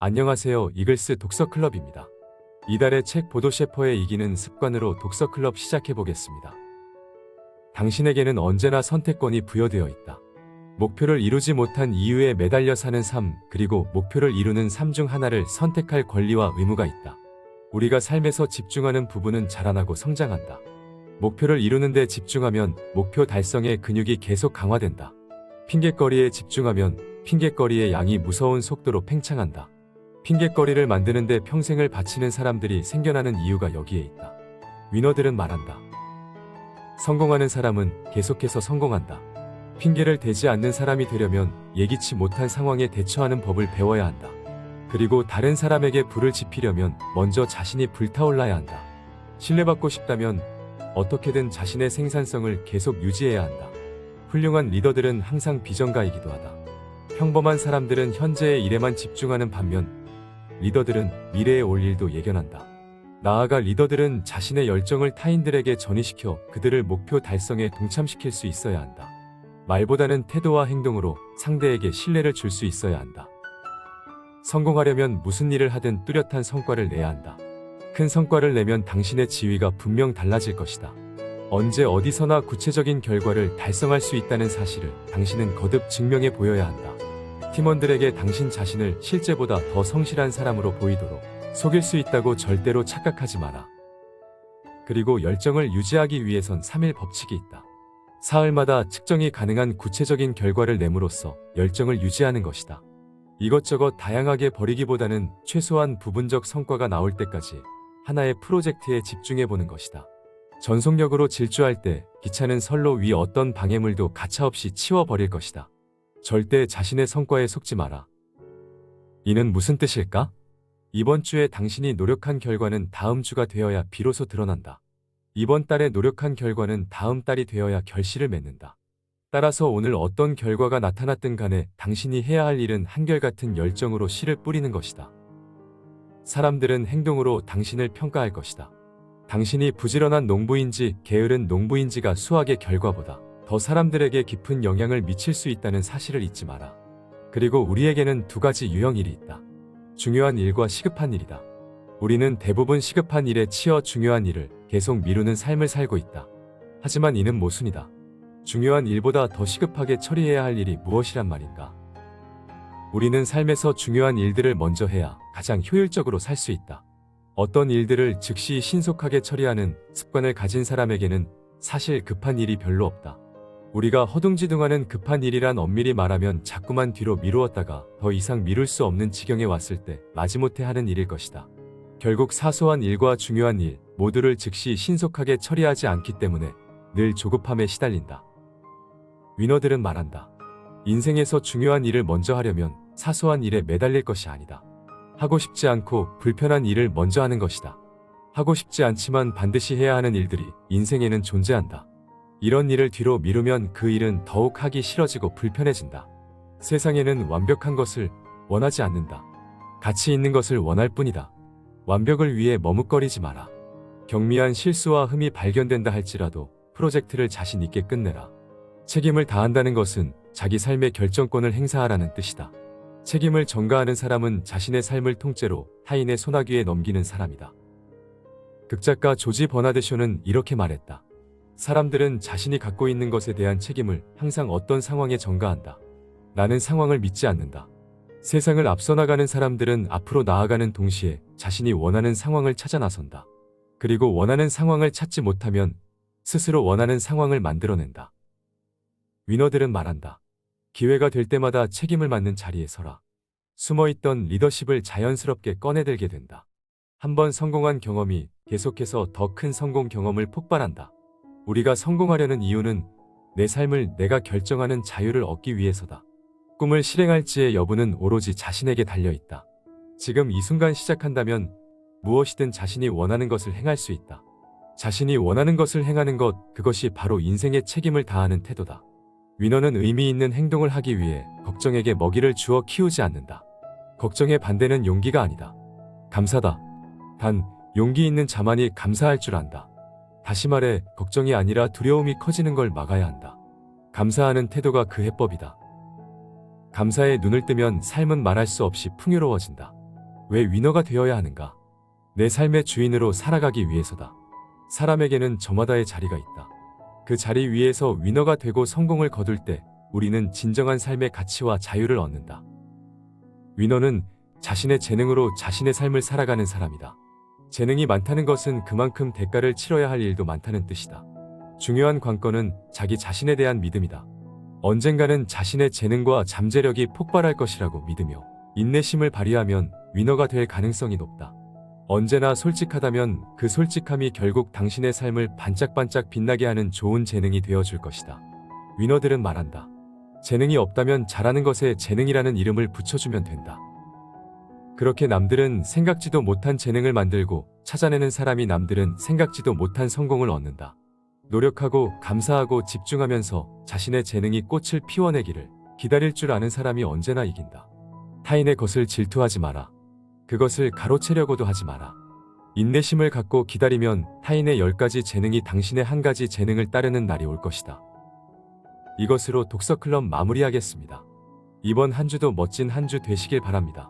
안녕하세요. 이글스 독서클럽입니다. 이달의 책 보도 셰퍼의 이기는 습관으로 독서클럽 시작해보겠습니다. 당신에게는 언제나 선택권이 부여되어 있다. 목표를 이루지 못한 이유에 매달려 사는 삶, 그리고 목표를 이루는 삶 중 하나를 선택할 권리와 의무가 있다. 우리가 삶에서 집중하는 부분은 자라나고 성장한다. 목표를 이루는 데 집중하면 목표 달성의 근육이 계속 강화된다. 핑곗거리에 집중하면 핑곗거리의 양이 무서운 속도로 팽창한다. 핑곗거리를 만드는데 평생을 바치는 사람들이 생겨나는 이유가 여기에 있다. 위너들은 말한다. 성공하는 사람은 계속해서 성공한다. 핑계를 대지 않는 사람이 되려면 예기치 못한 상황에 대처하는 법을 배워야 한다. 그리고 다른 사람에게 불을 지피려면 먼저 자신이 불타올라야 한다. 신뢰받고 싶다면 어떻게든 자신의 생산성을 계속 유지해야 한다. 훌륭한 리더들은 항상 비전가이기도 하다. 평범한 사람들은 현재의 일에만 집중하는 반면 리더들은 미래에 올 일도 예견한다. 나아가 리더들은 자신의 열정을 타인들에게 전이시켜 그들을 목표 달성에 동참시킬 수 있어야 한다. 말보다는 태도와 행동으로 상대에게 신뢰를 줄 수 있어야 한다. 성공하려면 무슨 일을 하든 뚜렷한 성과를 내야 한다. 큰 성과를 내면 당신의 지위가 분명 달라질 것이다. 언제 어디서나 구체적인 결과를 달성할 수 있다는 사실을 당신은 거듭 증명해 보여야 한다. 팀원들에게 당신 자신을 실제보다 더 성실한 사람으로 보이도록 속일 수 있다고 절대로 착각하지 마라. 그리고 열정을 유지하기 위해선 3일 법칙이 있다. 사흘마다 측정이 가능한 구체적인 결과를 내므로써 열정을 유지하는 것이다. 이것저것 다양하게 버리기보다는 최소한 부분적 성과가 나올 때까지 하나의 프로젝트에 집중해보는 것이다. 전속력으로 질주할 때 기차는 선로 위 어떤 방해물도 가차없이 치워버릴 것이다. 절대 자신의 성과에 속지 마라. 이는 무슨 뜻일까? 이번 주에 당신이 노력한 결과는 다음 주가 되어야 비로소 드러난다. 이번 달에 노력한 결과는 다음 달이 되어야 결실을 맺는다. 따라서 오늘 어떤 결과가 나타났든 간에 당신이 해야 할 일은 한결같은 열정으로 씨를 뿌리는 것이다. 사람들은 행동으로 당신을 평가할 것이다. 당신이 부지런한 농부인지 게으른 농부인지가 수학의 결과보다 더 사람들에게 깊은 영향을 미칠 수 있다는 사실을 잊지 마라. 그리고 우리에게는 두 가지 유형일이 있다. 중요한 일과 시급한 일이다. 우리는 대부분 시급한 일에 치여 중요한 일을 계속 미루는 삶을 살고 있다. 하지만 이는 모순이다. 중요한 일보다 더 시급하게 처리해야 할 일이 무엇이란 말인가? 우리는 삶에서 중요한 일들을 먼저 해야 가장 효율적으로 살 수 있다. 어떤 일들을 즉시 신속하게 처리하는 습관을 가진 사람에게는 사실 급한 일이 별로 없다. 우리가 허둥지둥하는 급한 일이란 엄밀히 말하면 자꾸만 뒤로 미루었다가 더 이상 미룰 수 없는 지경에 왔을 때 마지못해 하는 일일 것이다. 결국 사소한 일과 중요한 일 모두를 즉시 신속하게 처리하지 않기 때문에 늘 조급함에 시달린다. 위너들은 말한다. 인생에서 중요한 일을 먼저 하려면 사소한 일에 매달릴 것이 아니다. 하고 싶지 않고 불편한 일을 먼저 하는 것이다. 하고 싶지 않지만 반드시 해야 하는 일들이 인생에는 존재한다. 이런 일을 뒤로 미루면 그 일은 더욱 하기 싫어지고 불편해진다. 세상에는 완벽한 것을 원하지 않는다. 가치 있는 것을 원할 뿐이다. 완벽을 위해 머뭇거리지 마라. 경미한 실수와 흠이 발견된다 할지라도 프로젝트를 자신 있게 끝내라. 책임을 다한다는 것은 자기 삶의 결정권을 행사하라는 뜻이다. 책임을 전가하는 사람은 자신의 삶을 통째로 타인의 손아귀에 넘기는 사람이다. 극작가 조지 버나드 쇼는 이렇게 말했다. 사람들은 자신이 갖고 있는 것에 대한 책임을 항상 어떤 상황에 전가한다. 나는 상황을 믿지 않는다. 세상을 앞서 나가는 사람들은 앞으로 나아가는 동시에 자신이 원하는 상황을 찾아 나선다. 그리고 원하는 상황을 찾지 못하면 스스로 원하는 상황을 만들어낸다. 위너들은 말한다. 기회가 될 때마다 책임을 맡는 자리에 서라. 숨어있던 리더십을 자연스럽게 꺼내들게 된다. 한번 성공한 경험이 계속해서 더 큰 성공 경험을 폭발한다. 우리가 성공하려는 이유는 내 삶을 내가 결정하는 자유를 얻기 위해서다. 꿈을 실행할지의 여부는 오로지 자신에게 달려있다. 지금 이 순간 시작한다면 무엇이든 자신이 원하는 것을 행할 수 있다. 자신이 원하는 것을 행하는 것, 그것이 바로 인생의 책임을 다하는 태도다. 위너는 의미 있는 행동을 하기 위해 걱정에게 먹이를 주어 키우지 않는다. 걱정의 반대는 용기가 아니다. 감사다. 단, 용기 있는 자만이 감사할 줄 안다. 다시 말해, 걱정이 아니라 두려움이 커지는 걸 막아야 한다. 감사하는 태도가 그 해법이다. 감사에 눈을 뜨면 삶은 말할 수 없이 풍요로워진다. 왜 위너가 되어야 하는가? 내 삶의 주인으로 살아가기 위해서다. 사람에게는 저마다의 자리가 있다. 그 자리 위에서 위너가 되고 성공을 거둘 때 우리는 진정한 삶의 가치와 자유를 얻는다. 위너는 자신의 재능으로 자신의 삶을 살아가는 사람이다. 재능이 많다는 것은 그만큼 대가를 치러야 할 일도 많다는 뜻이다. 중요한 관건은 자기 자신에 대한 믿음이다. 언젠가는 자신의 재능과 잠재력이 폭발할 것이라고 믿으며 인내심을 발휘하면 위너가 될 가능성이 높다. 언제나 솔직하다면 그 솔직함이 결국 당신의 삶을 반짝반짝 빛나게 하는 좋은 재능이 되어줄 것이다. 위너들은 말한다. 재능이 없다면 잘하는 것에 재능이라는 이름을 붙여주면 된다. 그렇게 남들은 생각지도 못한 재능을 만들고 찾아내는 사람이 남들은 생각지도 못한 성공을 얻는다. 노력하고 감사하고 집중하면서 자신의 재능이 꽃을 피워내기를 기다릴 줄 아는 사람이 언제나 이긴다. 타인의 것을 질투하지 마라. 그것을 가로채려고도 하지 마라. 인내심을 갖고 기다리면 타인의 10가지 재능이 당신의 한 가지 재능을 따르는 날이 올 것이다. 이것으로 독서클럽 마무리하겠습니다. 이번 한 주도 멋진 한 주 되시길 바랍니다.